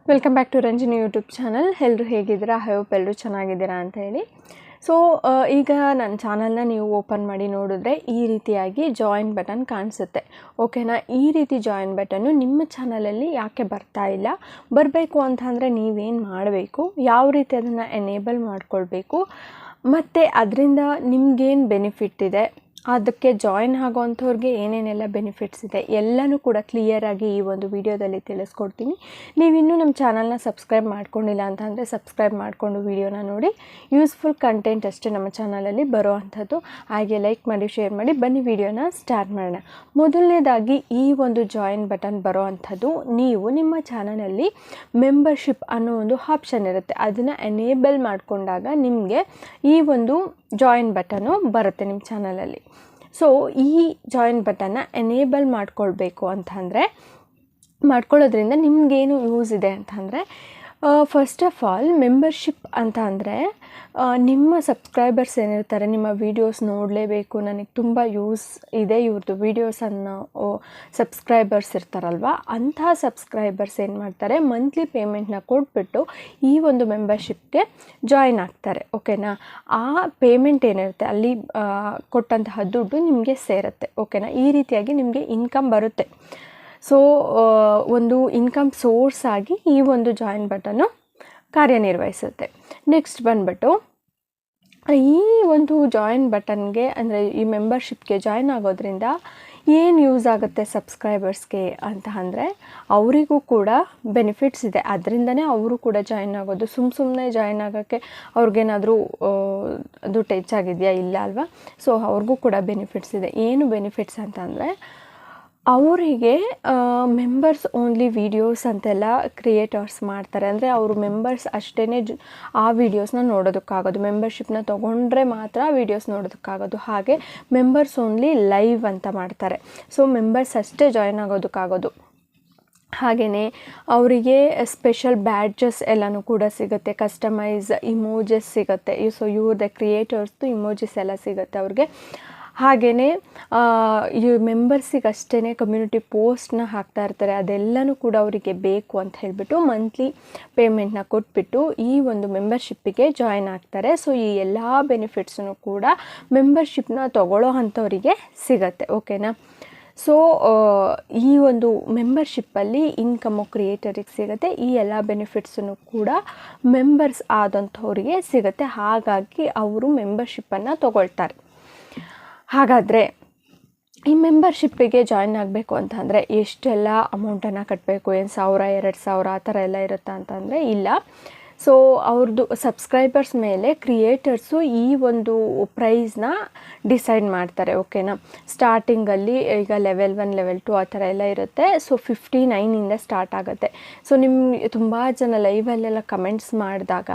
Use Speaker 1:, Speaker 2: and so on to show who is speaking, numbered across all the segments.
Speaker 1: Welcome back to Ranjini YouTube channel. ಎಲ್ಲರೂ ಹೇಗಿದ್ದೀರಾ? I hope ಎಲ್ಲರೂ ಚೆನ್ನಾಗಿದ್ದೀರಾ ಅಂತ ಹೇಳಿ. ಸೊ ಈಗ ನನ್ನ ಚಾನಲ್ನ ನೀವು ಓಪನ್ ಮಾಡಿ ನೋಡಿದ್ರೆ ಈ ರೀತಿಯಾಗಿ ಜಾಯಿನ್ ಬಟನ್ ಕಾಣಿಸುತ್ತೆ. ಓಕೆನಾ? ಈ ರೀತಿ ಜಾಯಿನ್ ಬಟನ್ನು ನಿಮ್ಮ ಚಾನಲಲ್ಲಿ ಯಾಕೆ ಬರ್ತಾ ಇಲ್ಲ, ಬರಬೇಕು ಅಂತ ಅಂದರೆ ನೀವೇನು ಮಾಡಬೇಕು, ಯಾವ ರೀತಿ ಅದನ್ನು ಎನೇಬಲ್ ಮಾಡ್ಕೊಳ್ಬೇಕು, ಮತ್ತು ಅದರಿಂದ ನಿಮಗೇನು ಬೆನಿಫಿಟ್ ಇದೆ, ಅದಕ್ಕೆ ಜಾಯಿನ್ ಆಗೋವಂಥವ್ರಿಗೆ ಏನೇನೆಲ್ಲ ಬೆನಿಫಿಟ್ಸ್ ಇದೆ ಎಲ್ಲನೂ ಕೂಡ ಕ್ಲಿಯರಾಗಿ ಈ ಒಂದು ವಿಡಿಯೋದಲ್ಲಿ ತಿಳಿಸ್ಕೊಡ್ತೀನಿ. ನೀವಿನ್ನೂ ನಮ್ಮ ಚಾನಲ್ನ ಸಬ್ಸ್ಕ್ರೈಬ್ ಮಾಡ್ಕೊಂಡಿಲ್ಲ ಅಂತ ಅಂದರೆ ಸಬ್ಸ್ಕ್ರೈಬ್ ಮಾಡಿಕೊಂಡು ವಿಡಿಯೋನ ನೋಡಿ. ಯೂಸ್ಫುಲ್ ಕಂಟೆಂಟ್ ಅಷ್ಟೇ ನಮ್ಮ ಚಾನಲಲ್ಲಿ ಬರೋ ಅಂಥದ್ದು. ಹಾಗೆ ಲೈಕ್ ಮಾಡಿ, ಶೇರ್ ಮಾಡಿ. ಬನ್ನಿ ವಿಡಿಯೋನ ಸ್ಟಾರ್ಟ್ ಮಾಡೋಣ. ಮೊದಲನೇದಾಗಿ ಈ ಒಂದು ಜಾಯಿನ್ ಬಟನ್ ಬರೋ ಅಂಥದ್ದು, ನೀವು ನಿಮ್ಮ ಚಾನಲಲ್ಲಿ ಮೆಂಬರ್ಶಿಪ್ ಅನ್ನೋ ಒಂದು ಆಪ್ಷನ್ ಇರುತ್ತೆ. ಅದನ್ನು ಎನೇಬಲ್ ಮಾಡಿಕೊಂಡಾಗ ನಿಮಗೆ ಈ ಒಂದು ಜಾಯಿನ್ ಬಟನು ಬರುತ್ತೆ ನಿಮ್ಮ ಚಾನಲಲ್ಲಿ. ಸೊ ಈ ಜಾಯಿನ್ ಬಟನ್ನ ಎನೇಬಲ್ ಮಾಡ್ಕೊಳ್ಬೇಕು ಅಂತಂದರೆ, ಮಾಡ್ಕೊಳ್ಳೋದ್ರಿಂದ ನಿಮಗೇನು ಯೂಸ್ ಇದೆ ಅಂತಂದರೆ, ಫಸ್ಟ್ ಆಫ್ ಆಲ್ ಮೆಂಬರ್ಶಿಪ್ ಅಂತ ಅಂದರೆ ನಿಮ್ಮ ಸಬ್ಸ್ಕ್ರೈಬರ್ಸ್ ಏನಿರ್ತಾರೆ, ನಿಮ್ಮ ವೀಡಿಯೋಸ್ ನೋಡಲೇಬೇಕು, ನನಗೆ ತುಂಬ ಯೂಸ್ ಇದೆ ಇವ್ರದ್ದು ವೀಡಿಯೋಸನ್ನು ಸಬ್ಸ್ಕ್ರೈಬರ್ಸ್ ಇರ್ತಾರಲ್ವ, ಅಂತಹ ಸಬ್ಸ್ಕ್ರೈಬರ್ಸ್ ಏನು ಮಾಡ್ತಾರೆ, ಮಂತ್ಲಿ ಪೇಮೆಂಟ್ನ ಕೊಟ್ಬಿಟ್ಟು ಈ ಒಂದು ಮೆಂಬರ್ಶಿಪ್ಗೆ ಜಾಯಿನ್ ಆಗ್ತಾರೆ. ಓಕೆನಾ? ಆ ಪೇಮೆಂಟ್ ಏನಿರುತ್ತೆ ಅಲ್ಲಿ ಕೊಟ್ಟಂತಹ ದುಡ್ಡು ನಿಮಗೆ ಸೇರುತ್ತೆ. ಓಕೆನಾ? ಈ ರೀತಿಯಾಗಿ ನಿಮಗೆ ಇನ್ಕಮ್ ಬರುತ್ತೆ. ಸೊ ಒಂದು ಇನ್ಕಮ್ ಸೋರ್ಸ್ ಆಗಿ ಈ ಒಂದು ಜಾಯಿನ್ ಬಟನ್ನು ಕಾರ್ಯನಿರ್ವಹಿಸುತ್ತೆ. ನೆಕ್ಸ್ಟ್ ಬಂದ್ಬಿಟ್ಟು ಈ ಒಂದು ಜಾಯಿನ್ ಬಟನ್ಗೆ ಅಂದರೆ ಈ ಮೆಂಬರ್ಶಿಪ್ಗೆ ಜಾಯಿನ್ ಆಗೋದ್ರಿಂದ ಏನು ಯೂಸ್ ಆಗುತ್ತೆ ಸಬ್ಸ್ಕ್ರೈಬರ್ಸ್ಗೆ ಅಂತ ಅಂದರೆ, ಅವರಿಗೂ ಕೂಡ ಬೆನಿಫಿಟ್ಸ್ ಇದೆ. ಅದರಿಂದನೇ ಅವರು ಕೂಡ ಜಾಯಿನ್ ಆಗೋದು. ಸುಮ್ಮನೆ ಜಾಯಿನ್ ಆಗೋಕ್ಕೆ ಅವ್ರಿಗೇನಾದರೂ ದುಡ್ಡು ಹೆಚ್ಚಾಗಿದೆಯಾ? ಇಲ್ಲ ಅಲ್ವಾ? ಸೊ ಅವ್ರಿಗೂ ಕೂಡ ಬೆನಿಫಿಟ್ಸ್ ಇದೆ. ಏನು ಬೆನಿಫಿಟ್ಸ್ ಅಂತಂದರೆ, ಅವರಿಗೆ ಮೆಂಬರ್ಸ್ ಓನ್ಲಿ ವೀಡಿಯೋಸ್ ಅಂತೆಲ್ಲ ಕ್ರಿಯೇಟರ್ಸ್ ಮಾಡ್ತಾರೆ. ಅಂದರೆ ಅವರು ಮೆಂಬರ್ಸ್ ಅಷ್ಟೇ ಆ ವೀಡಿಯೋಸ್ನ ನೋಡೋದಕ್ಕಾಗೋದು. ಮೆಂಬರ್ಶಿಪ್ನ ತೊಗೊಂಡ್ರೆ ಮಾತ್ರ ವೀಡಿಯೋಸ್ ನೋಡೋದಕ್ಕಾಗೋದು. ಹಾಗೆ ಮೆಂಬರ್ಸ್ ಓನ್ಲಿ ಲೈವ್ ಅಂತ ಮಾಡ್ತಾರೆ. ಸೊ ಮೆಂಬರ್ಸ್ ಅಷ್ಟೇ ಜಾಯಿನ್ ಆಗೋದಕ್ಕಾಗೋದು. ಹಾಗೆಯೇ ಅವರಿಗೆ ಸ್ಪೆಷಲ್ ಬ್ಯಾಡ್ಜಸ್ ಎಲ್ಲನೂ ಕೂಡ ಸಿಗುತ್ತೆ. ಕಸ್ಟಮೈಸ್ ಇಮೋಜಸ್ ಸಿಗುತ್ತೆ. ಸೊ ಇವ್ರದ್ದು ಕ್ರಿಯೇಟರ್ಸ್ದು ಇಮೋಜಿಸ್ ಎಲ್ಲ ಸಿಗುತ್ತೆ ಅವ್ರಿಗೆ. ಹಾಗೆಯೇ ಈ ಮೆಂಬರ್ಸಿಗೆ ಅಷ್ಟೇ ಕಮ್ಯುನಿಟಿ ಪೋಸ್ಟ್ನ ಹಾಕ್ತಾ ಇರ್ತಾರೆ. ಅದೆಲ್ಲನೂ ಕೂಡ ಅವರಿಗೆ ಬೇಕು ಅಂತ ಹೇಳಿಬಿಟ್ಟು ಮಂತ್ಲಿ ಪೇಮೆಂಟ್ನ ಕೊಟ್ಬಿಟ್ಟು ಈ ಒಂದು ಮೆಂಬರ್ಶಿಪ್ಪಿಗೆ ಜಾಯಿನ್ ಆಗ್ತಾರೆ. ಸೊ ಈ ಎಲ್ಲ ಬೆನಿಫಿಟ್ಸನ್ನು ಕೂಡ ಮೆಂಬರ್ಶಿಪ್ನ ತಗೊಳ್ಳೋ ಅಂಥವರಿಗೆ ಸಿಗತ್ತೆ. ಓಕೆನಾ? ಸೊ ಈ ಒಂದು ಮೆಂಬರ್ಶಿಪ್ಪಲ್ಲಿ ಇನ್ಕಮ್ಮು ಕ್ರಿಯೇಟರಿಗೆ ಸಿಗುತ್ತೆ. ಈ ಎಲ್ಲ ಬೆನಿಫಿಟ್ಸನ್ನು ಕೂಡ ಮೆಂಬರ್ಸ್ ಆದಂಥವರಿಗೆ ಸಿಗುತ್ತೆ. ಹಾಗಾಗಿ ಅವರು ಮೆಂಬರ್ಶಿಪ್ಪನ್ನು ತಗೊಳ್ತಾರೆ. ಹಾಗಾದರೆ ಈ ಮೆಂಬರ್ಶಿಪ್ಪಿಗೆ ಜಾಯಿನ್ ಆಗಬೇಕು ಅಂತಂದರೆ ಎಷ್ಟೆಲ್ಲ ಅಮೌಂಟನ್ನು ಕಟ್ಟಬೇಕು? ಏನು 1000, 2000 ಆ ಥರ ಎಲ್ಲ ಇರುತ್ತಾ ಅಂತಂದರೆ ಇಲ್ಲ. ಸೊ ಅವ್ರದ್ದು ಸಬ್ಸ್ಕ್ರೈಬರ್ಸ್ ಮೇಲೆ ಕ್ರಿಯೇಟರ್ಸು ಈ ಒಂದು ಪ್ರೈಸ್ನ ಡಿಸೈಡ್ ಮಾಡ್ತಾರೆ. ಓಕೆನಾ? ಸ್ಟಾರ್ಟಿಂಗಲ್ಲಿ ಈಗ ಲೆವೆಲ್ 1, ಲೆವೆಲ್ 2 ಆ ಥರ ಎಲ್ಲ ಇರುತ್ತೆ. ಸೊ 59ಇಂದ ಸ್ಟಾರ್ಟ್ ಆಗುತ್ತೆ. ಸೊ ನಿಮ್ಗೆ ತುಂಬ ಜನ ಲೈವಲ್ಲೆಲ್ಲ ಕಮೆಂಟ್ಸ್ ಮಾಡಿದಾಗ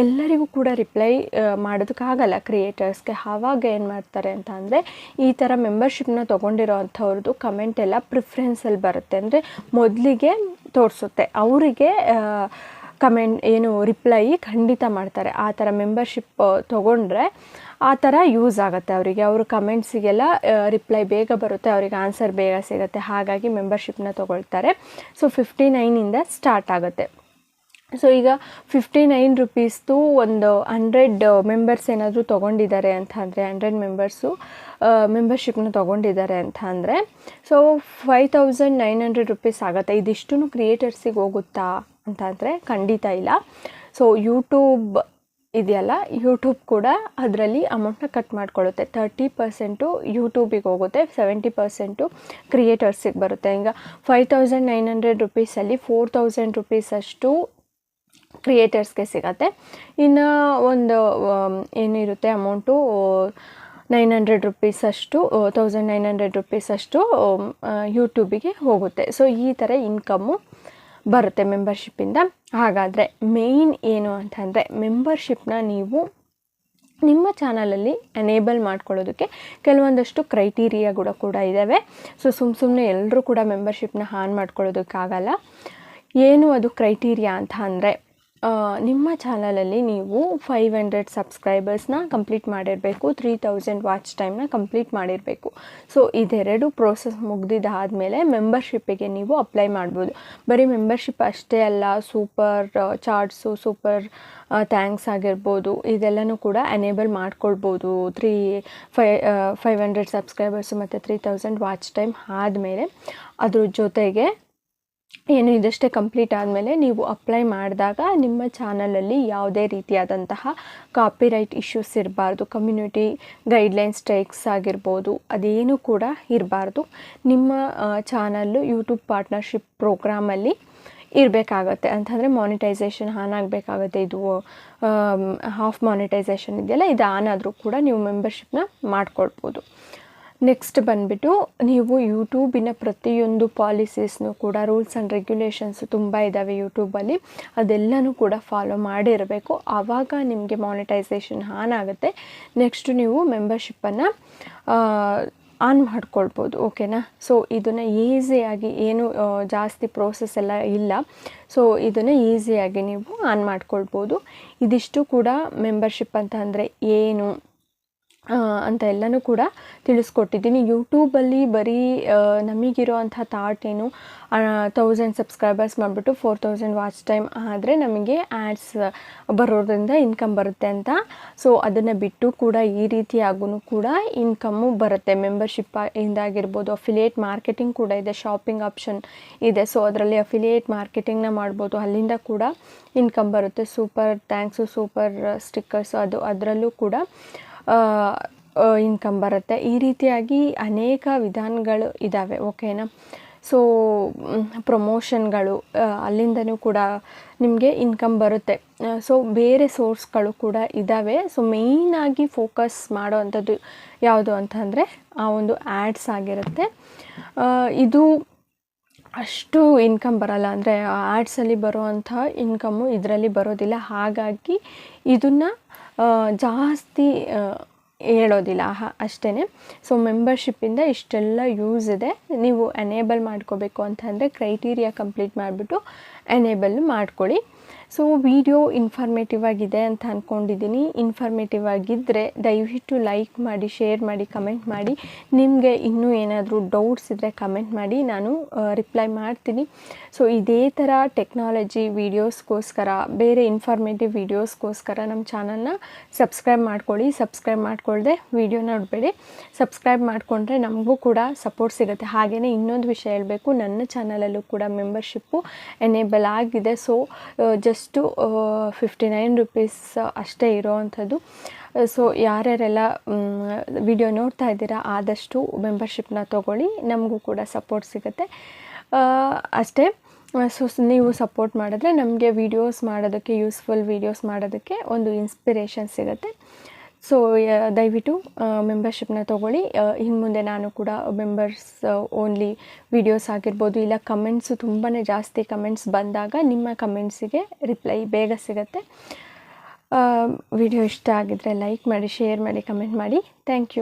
Speaker 1: ಎಲ್ಲರಿಗೂ ಕೂಡ ರಿಪ್ಲೈ ಮಾಡೋದಕ್ಕಾಗಲ್ಲ ಕ್ರಿಯೇಟರ್ಸ್ಗೆ. ಆವಾಗ ಏನು ಮಾಡ್ತಾರೆ ಅಂತ ಅಂದರೆ, ಈ ಥರ ಮೆಂಬರ್ಶಿಪ್ನ ತೊಗೊಂಡಿರೋ ಅಂಥವ್ರದ್ದು ಕಮೆಂಟ್ ಎಲ್ಲ ಪ್ರಿಫರೆನ್ಸಲ್ಲಿ ಬರುತ್ತೆ. ಅಂದರೆ ಮೊದಲಿಗೆ ತೋರಿಸುತ್ತೆ. ಅವರಿಗೆ ಕಮೆಂಟ್ ಏನು ರಿಪ್ಲೈ ಖಂಡಿತ ಮಾಡ್ತಾರೆ. ಆ ಥರ ಮೆಂಬರ್ಶಿಪ್ ತೊಗೊಂಡ್ರೆ ಆ ಥರ ಯೂಸ್ ಆಗುತ್ತೆ ಅವರಿಗೆ. ಅವರು ಕಮೆಂಟ್ಸಿಗೆಲ್ಲ ರಿಪ್ಲೈ ಬೇಗ ಬರುತ್ತೆ, ಅವರಿಗೆ ಆನ್ಸರ್ ಬೇಗ ಸಿಗುತ್ತೆ. ಹಾಗಾಗಿ ಮೆಂಬರ್ಶಿಪ್ನ ತೊಗೊಳ್ತಾರೆ. ಸೊ 59ಇಂದ ಸ್ಟಾರ್ಟ್ ಆಗುತ್ತೆ. ಸೊ ಈಗ 59 ರುಪೀಸ್ದು ಒಂದು 100 ಮೆಂಬರ್ಸ್ ಏನಾದರೂ ತೊಗೊಂಡಿದ್ದಾರೆ ಅಂತ ಅಂದರೆ, 100 ಮೆಂಬರ್ಸು ಮೆಂಬರ್ಶಿಪ್ನ ತೊಗೊಂಡಿದ್ದಾರೆ ಅಂತ ಅಂದರೆ, ಸೊ 5900 ರುಪೀಸ್ ಆಗುತ್ತೆ. ಇದಿಷ್ಟು ಕ್ರಿಯೇಟರ್ಸಿಗೆ ಹೋಗುತ್ತಾ ಅಂತ ಅಂದರೆ ಖಂಡಿತ ಇಲ್ಲ. ಸೊ ಯೂಟ್ಯೂಬ್ ಇದೆಯಲ್ಲ, ಯೂಟ್ಯೂಬ್ ಕೂಡ ಅದರಲ್ಲಿ ಅಮೌಂಟ್ನ ಕಟ್ ಮಾಡ್ಕೊಳ್ಳುತ್ತೆ. 30% ಯೂಟ್ಯೂಬಿಗೆ ಹೋಗುತ್ತೆ, 70% ಕ್ರಿಯೇಟರ್ಸಿಗೆ ಬರುತ್ತೆ. ಈಗ 5900 ರುಪೀಸಲ್ಲಿ 4000 ರುಪೀಸ್ ಅಷ್ಟು ಕ್ರಿಯೇಟರ್ಸ್ಗೆ ಸಿಗತ್ತೆ. ಇನ್ನು ಒಂದು ಏನಿರುತ್ತೆ ಅಮೌಂಟು 900 ರುಪೀಸ್ ಅಷ್ಟು, 1900 ರುಪೀಸ್ ಅಷ್ಟು ಯೂಟ್ಯೂಬಿಗೆ ಹೋಗುತ್ತೆ. ಸೊ ಈ ಥರ ಇನ್ಕಮ್ಮು ಬರುತ್ತೆ ಮೆಂಬರ್ಶಿಪ್ಪಿಂದ. ಹಾಗಾದರೆ ಮೇಯ್ನ್ ಏನು ಅಂತಂದರೆ, ಮೆಂಬರ್ಶಿಪ್ನ ನೀವು ನಿಮ್ಮ ಚಾನಲಲ್ಲಿ ಎನೇಬಲ್ ಮಾಡ್ಕೊಳ್ಳೋದಕ್ಕೆ ಕೆಲವೊಂದಷ್ಟು ಕ್ರೈಟೀರಿಯಾಗಳು ಕೂಡ ಇದ್ದಾವೆ. ಸೊ ಸುಮ್ಮನೆ ಎಲ್ಲರೂ ಕೂಡ ಮೆಂಬರ್ಶಿಪ್ನ ಆನ್ ಮಾಡ್ಕೊಳ್ಳೋದಕ್ಕಾಗಲ್ಲ. ಏನು ಅದು ಕ್ರೈಟೀರಿಯಾ ಅಂತ ಅಂದರೆ, ನಿಮ್ಮ ಚಾನಲಲ್ಲಿ ನೀವು 500 ಸಬ್ಸ್ಕ್ರೈಬರ್ಸ್ನ ಕಂಪ್ಲೀಟ್ ಮಾಡಿರಬೇಕು, 3000 ವಾಚ್ ಟೈಮ್ನ ಕಂಪ್ಲೀಟ್ ಮಾಡಿರಬೇಕು. ಸೊ ಇದೆರಡು ಪ್ರೋಸೆಸ್ ಮುಗ್ದಿದ್ದಾದಮೇಲೆ ಮೆಂಬರ್ಶಿಪ್ಪಿಗೆ ನೀವು ಅಪ್ಲೈ ಮಾಡ್ಬೋದು. ಬರೀ ಮೆಂಬರ್ಶಿಪ್ ಅಷ್ಟೇ ಅಲ್ಲ, ಸೂಪರ್ ಚಾರ್ಟ್ಸು, ಸೂಪರ್ ಥ್ಯಾಂಕ್ಸ್ ಆಗಿರ್ಬೋದು, ಇದೆಲ್ಲನೂ ಕೂಡ ಎನೇಬಲ್ ಮಾಡ್ಕೊಳ್ಬೋದು. 500 ಸಬ್ಸ್ಕ್ರೈಬರ್ಸು ಮತ್ತು 3000 ವಾಚ್ ಟೈಮ್ ಆದಮೇಲೆ. ಅದ್ರ ಜೊತೆಗೆ ಏನು ಇದಷ್ಟೇ ಕಂಪ್ಲೀಟ್ ಆದಮೇಲೆ ನೀವು ಅಪ್ಲೈ ಮಾಡಿದಾಗ ನಿಮ್ಮ ಚಾನಲಲ್ಲಿ ಯಾವುದೇ ರೀತಿಯಾದಂತಹ ಕಾಪಿರೈಟ್ ಇಶ್ಯೂಸ್ ಇರಬಾರ್ದು, ಕಮ್ಯುನಿಟಿ ಗೈಡ್ಲೈನ್ ಸ್ಟ್ರೈಕ್ಸ್ ಆಗಿರ್ಬೋದು, ಅದೇನೂ ಕೂಡ ಇರಬಾರ್ದು. ನಿಮ್ಮ ಚಾನಲ್ಲು ಯೂಟ್ಯೂಬ್ ಪಾರ್ಟ್ನರ್ಶಿಪ್ ಪ್ರೋಗ್ರಾಮಲ್ಲಿ ಇರಬೇಕಾಗತ್ತೆ. ಅಂತಂದರೆ ಮಾನಿಟೈಸೇಷನ್ ಆನ್ ಆಗಬೇಕಾಗತ್ತೆ. ಇದು ಹಾಫ್ ಮಾನಿಟೈಸೇಷನ್ ಇದೆಯಲ್ಲ, ಇದು ಆನ್ ಆದರೂ ಕೂಡ ನೀವು ಮೆಂಬರ್ಶಿಪ್ನ ಮಾಡ್ಕೊಳ್ಬೋದು. ನೆಕ್ಸ್ಟ್ ಬಂದುಬಿಟ್ಟು ನೀವು ಯೂಟ್ಯೂಬಿನ ಪ್ರತಿಯೊಂದು ಪಾಲಿಸೀಸ್ನೂ ಕೂಡ, ರೂಲ್ಸ್ ಆ್ಯಂಡ್ ರೆಗ್ಯುಲೇಷನ್ಸು ತುಂಬ ಇದ್ದಾವೆ ಯೂಟ್ಯೂಬಲ್ಲಿ, ಅದೆಲ್ಲನೂ ಕೂಡ ಫಾಲೋ ಮಾಡಿರಬೇಕು. ಆವಾಗ ನಿಮಗೆ ಮಾನಿಟೈಸೇಷನ್ ಆನ್ ಆಗುತ್ತೆ. ನೆಕ್ಸ್ಟು ನೀವು ಮೆಂಬರ್ಶಿಪ್ಪನ್ನು ಆನ್ ಮಾಡ್ಕೊಳ್ಬೋದು. ಓಕೆನಾ? ಸೊ ಇದನ್ನು ಈಸಿಯಾಗಿ, ಏನು ಜಾಸ್ತಿ ಪ್ರೋಸೆಸ್ ಎಲ್ಲ ಇಲ್ಲ. ಸೊ ಇದನ್ನು ಈಸಿಯಾಗಿ ನೀವು ಆನ್ ಮಾಡ್ಕೊಳ್ಬೋದು. ಇದಿಷ್ಟು ಕೂಡ ಮೆಂಬರ್ಶಿಪ್ ಅಂತ ಅಂದರೆ ಏನು ಅಂತ ಎಲ್ಲನೂ ಕೂಡ ತಿಳಿಸ್ಕೊಟ್ಟಿದ್ದೀನಿ. ಯೂಟ್ಯೂಬಲ್ಲಿ ಬರೀ ನಮಗಿರೋ ಅಂಥ ಥಾಟ್ ಏನು, 1000 ಸಬ್ಸ್ಕ್ರೈಬರ್ಸ್ ಮಾಡಿಬಿಟ್ಟು 4000 ವಾಚ್ ಟೈಮ್ ಆದರೆ ನಮಗೆ ಆ್ಯಡ್ಸ್ ಬರೋದ್ರಿಂದ ಇನ್ಕಮ್ ಬರುತ್ತೆ ಅಂತ. ಸೊ ಅದನ್ನು ಬಿಟ್ಟು ಕೂಡ ಈ ರೀತಿಯಾಗೂ ಕೂಡ ಇನ್ಕಮ್ಮು ಬರುತ್ತೆ. ಮೆಂಬರ್ಶಿಪ್ ಇಂದಾಗಿರ್ಬೋದು, ಅಫಿಲಿಯೇಟ್ ಮಾರ್ಕೆಟಿಂಗ್ ಕೂಡ ಇದೆ, ಶಾಪಿಂಗ್ ಆಪ್ಷನ್ ಇದೆ. ಸೊ ಅದರಲ್ಲಿ ಅಫಿಲಿಯೇಟ್ ಮಾರ್ಕೆಟಿಂಗ್ನ ಮಾಡ್ಬೋದು, ಅಲ್ಲಿಂದ ಕೂಡ ಇನ್ಕಮ್ ಬರುತ್ತೆ. ಸೂಪರ್ ಥ್ಯಾಂಕ್ಸು, ಸೂಪರ್ ಸ್ಟಿಕ್ಕರ್ಸು, ಅದರಲ್ಲೂ ಕೂಡ ಇನ್ಕಮ್ ಬರುತ್ತೆ. ಈ ರೀತಿಯಾಗಿ ಅನೇಕ ವಿಧಾನಗಳು ಇದ್ದಾವೆ. ಓಕೆನಾ? ಸೊ ಪ್ರಮೋಷನ್ಗಳು, ಅಲ್ಲಿಂದನೂ ಕೂಡ ನಿಮಗೆ ಇನ್ಕಮ್ ಬರುತ್ತೆ. ಸೊ ಬೇರೆ ಸೋರ್ಸ್ಗಳು ಕೂಡ ಇದ್ದಾವೆ. ಸೊ ಮೇಯ್ನಾಗಿ ಫೋಕಸ್ ಮಾಡೋ ಅಂಥದ್ದು ಯಾವುದು ಅಂತಂದರೆ ಆ ಒಂದು ಆ್ಯಡ್ಸ್ ಆಗಿರುತ್ತೆ. ಇದು ಅಷ್ಟು ಇನ್ಕಮ್ ಬರಲ್ಲ, ಅಂದರೆ ಆ್ಯಡ್ಸಲ್ಲಿ ಬರೋವಂಥ ಇನ್ಕಮ್ಮು ಇದರಲ್ಲಿ ಬರೋದಿಲ್ಲ. ಹಾಗಾಗಿ ಇದನ್ನು ಜಾಸ್ತಿ ಹೇಳೋದಿಲ್ಲ ಅಷ್ಟೇ. ಸೊ ಮೆಂಬರ್ಶಿಪ್ಪಿಂದ ಇಷ್ಟೆಲ್ಲ ಯೂಸ್ ಇದೆ. ನೀವು ಎನೇಬಲ್ ಮಾಡ್ಕೋಬೇಕು ಅಂತಂದರೆ ಕ್ರೈಟೀರಿಯಾ ಕಂಪ್ಲೀಟ್ ಮಾಡಿಬಿಟ್ಟು ಎನೇಬಲ್ ಮಾಡ್ಕೊಳ್ಳಿ. ಸೊ ವಿಡಿಯೋ ಇನ್ಫಾರ್ಮೇಟಿವ್ ಆಗಿದೆ ಅಂತ ಅಂದ್ಕೊಂಡಿದ್ದೀನಿ. ಇನ್ಫಾರ್ಮೇಟಿವ್ ಆಗಿದ್ದರೆ ದಯವಿಟ್ಟು ಲೈಕ್ ಮಾಡಿ, ಶೇರ್ ಮಾಡಿ, ಕಮೆಂಟ್ ಮಾಡಿ. ನಿಮಗೆ ಇನ್ನೂ ಏನಾದರೂ ಡೌಟ್ಸ್ ಇದ್ದರೆ ಕಮೆಂಟ್ ಮಾಡಿ, ನಾನು ರಿಪ್ಲೈ ಮಾಡ್ತೀನಿ. ಸೊ ಇದೇ ಥರ ಟೆಕ್ನಾಲಜಿ ವೀಡಿಯೋಸ್ಗೋಸ್ಕರ, ಬೇರೆ ಇನ್ಫಾರ್ಮೇಟಿವ್ ವೀಡಿಯೋಸ್ಗೋಸ್ಕರ ನಮ್ಮ ಚಾನಲ್ನ ಸಬ್ಸ್ಕ್ರೈಬ್ ಮಾಡ್ಕೊಳ್ಳಿ. ಸಬ್ಸ್ಕ್ರೈಬ್ ಮಾಡ್ಕೊಳ್ಳದೆ ವಿಡಿಯೋ ನೋಡಬೇಡಿ. ಸಬ್ಸ್ಕ್ರೈಬ್ ಮಾಡಿಕೊಂಡ್ರೆ ನಮಗೂ ಕೂಡ ಸಪೋರ್ಟ್ ಸಿಗುತ್ತೆ. ಹಾಗೆಯೇ ಇನ್ನೊಂದು ವಿಷಯ ಹೇಳಬೇಕು, ನನ್ನ ಚಾನಲಲ್ಲೂ ಕೂಡ ಮೆಂಬರ್ಶಿಪ್ಪು ಎನೇಬಲ್ ಆಗಿದೆ. ಸೊ ಜಸ್ಟು 59 ರುಪೀಸ್ ಅಷ್ಟೇ ಇರೋವಂಥದ್ದು. ಸೊ ಯಾರ್ಯಾರೆಲ್ಲ ವಿಡಿಯೋ ನೋಡ್ತಾ ಇದ್ದೀರಾ ಆದಷ್ಟು ಮೆಂಬರ್ಶಿಪ್ನ ತೊಗೊಳ್ಳಿ, ನಮಗೂ ಕೂಡ ಸಪೋರ್ಟ್ ಸಿಗುತ್ತೆ ಅಷ್ಟೇ. ಸೊ ನೀವು ಸಪೋರ್ಟ್ ಮಾಡಿದ್ರೆ ನಮಗೆ ವೀಡಿಯೋಸ್ ಮಾಡೋದಕ್ಕೆ, ಯೂಸ್ಫುಲ್ ವೀಡಿಯೋಸ್ ಮಾಡೋದಕ್ಕೆ ಒಂದು ಇನ್ಸ್ಪಿರೇಷನ್ ಸಿಗುತ್ತೆ. ಸೊ ದಯವಿಟ್ಟು ಮೆಂಬರ್ಶಿಪ್ನ ತೊಗೊಳ್ಳಿ. ಇನ್ನು ಮುಂದೆ ನಾನು ಕೂಡ ಮೆಂಬರ್ಸ್ ಓನ್ಲಿ ವೀಡಿಯೋಸ್ ಆಗಿರ್ಬೋದು, ಇಲ್ಲ ಕಮೆಂಟ್ಸು ತುಂಬಾ ಜಾಸ್ತಿ ಕಮೆಂಟ್ಸ್ ಬಂದಾಗ ನಿಮ್ಮ ಕಮೆಂಟ್ಸಿಗೆ ರಿಪ್ಲೈ ಬೇಗ ಸಿಗುತ್ತೆ. ವಿಡಿಯೋ ಇಷ್ಟ ಆಗಿದ್ದರೆ ಲೈಕ್ ಮಾಡಿ, ಶೇರ್ ಮಾಡಿ, ಕಮೆಂಟ್ ಮಾಡಿ. Thank you.